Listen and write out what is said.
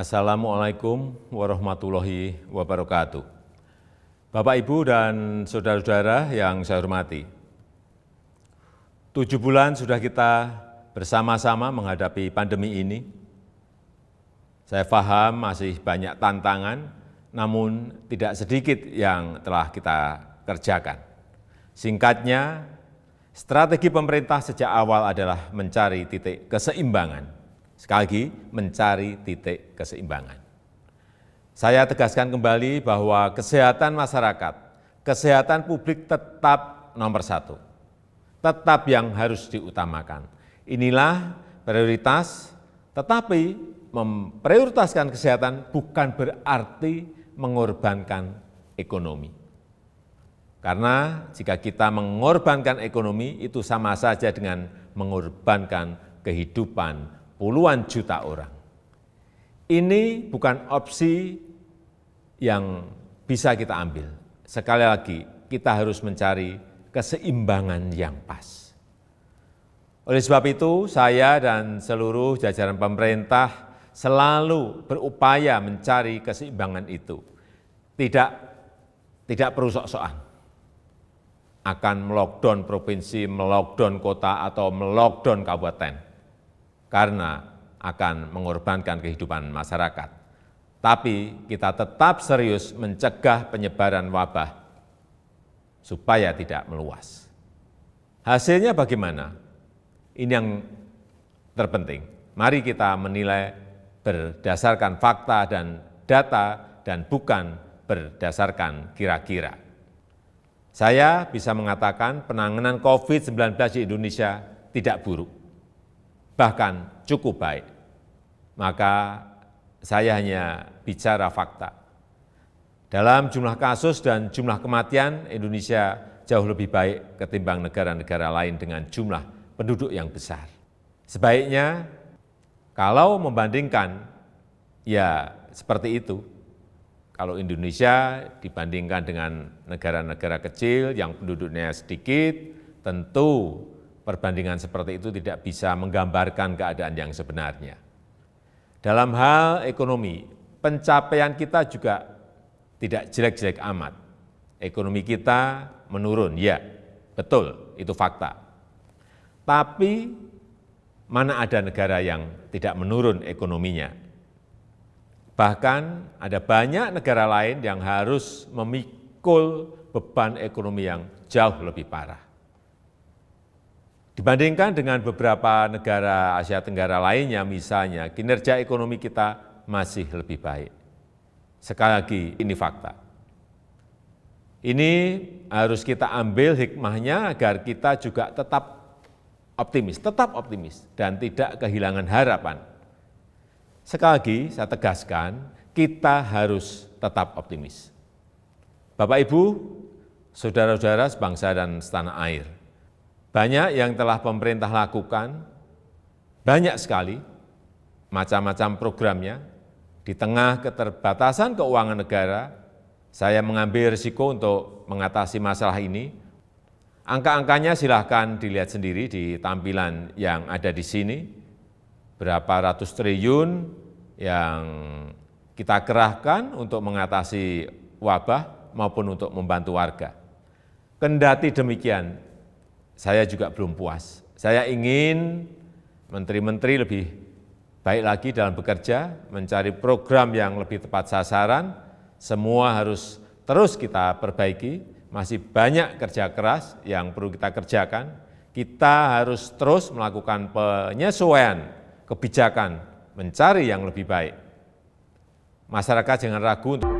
Assalamualaikum warahmatullahi wabarakatuh. Bapak, Ibu, dan saudara-saudara yang saya hormati. 7 bulan sudah kita bersama-sama menghadapi pandemi ini. Saya paham masih banyak tantangan, namun tidak sedikit yang telah kita kerjakan. Singkatnya, strategi pemerintah sejak awal adalah mencari titik keseimbangan. Sekali lagi, mencari titik keseimbangan. Saya tegaskan kembali bahwa kesehatan masyarakat, kesehatan publik tetap nomor satu. Tetap yang harus diutamakan. Inilah prioritas, tetapi memprioritaskan kesehatan bukan berarti mengorbankan ekonomi. Karena jika kita mengorbankan ekonomi, itu sama saja dengan mengorbankan kehidupan puluhan juta orang. Ini bukan opsi yang bisa kita ambil. Sekali lagi, kita harus mencari keseimbangan yang pas. Oleh sebab itu, saya dan seluruh jajaran pemerintah selalu berupaya mencari keseimbangan itu. Tidak perlu sok-sokan akan melockdown provinsi, melockdown kota, atau melockdown kabupaten. Karena akan mengorbankan kehidupan masyarakat. Tapi kita tetap serius mencegah penyebaran wabah supaya tidak meluas. Hasilnya bagaimana? Ini yang terpenting. Mari kita menilai berdasarkan fakta dan data dan bukan berdasarkan kira-kira. Saya bisa mengatakan penanganan COVID-19 di Indonesia tidak buruk, bahkan cukup baik. Maka saya hanya bicara fakta. Dalam jumlah kasus dan jumlah kematian, Indonesia jauh lebih baik ketimbang negara-negara lain dengan jumlah penduduk yang besar. Sebaiknya kalau membandingkan, ya seperti itu. Kalau Indonesia dibandingkan dengan negara-negara kecil yang penduduknya sedikit, tentu perbandingan seperti itu tidak bisa menggambarkan keadaan yang sebenarnya. Dalam hal ekonomi, pencapaian kita juga tidak jelek-jelek amat. Ekonomi kita menurun, ya, betul, itu fakta. Tapi mana ada negara yang tidak menurun ekonominya? Bahkan ada banyak negara lain yang harus memikul beban ekonomi yang jauh lebih parah. Dibandingkan dengan beberapa negara Asia Tenggara lainnya, misalnya, kinerja ekonomi kita masih lebih baik. Sekali lagi, ini fakta. Ini harus kita ambil hikmahnya agar kita juga tetap optimis, dan tidak kehilangan harapan. Sekali lagi, saya tegaskan, kita harus tetap optimis. Bapak, Ibu, saudara-saudara sebangsa dan setanah air, banyak yang telah pemerintah lakukan, banyak sekali macam-macam programnya. Di tengah keterbatasan keuangan negara, saya mengambil risiko untuk mengatasi masalah ini. Angka-angkanya silahkan dilihat sendiri di tampilan yang ada di sini. Berapa ratus triliun yang kita kerahkan untuk mengatasi wabah maupun untuk membantu warga. Kendati demikian, saya juga belum puas. Saya ingin menteri-menteri lebih baik lagi dalam bekerja, mencari program yang lebih tepat sasaran. Semua harus terus kita perbaiki. Masih banyak kerja keras yang perlu kita kerjakan. Kita harus terus melakukan penyesuaian kebijakan, mencari yang lebih baik. Masyarakat jangan ragu untuk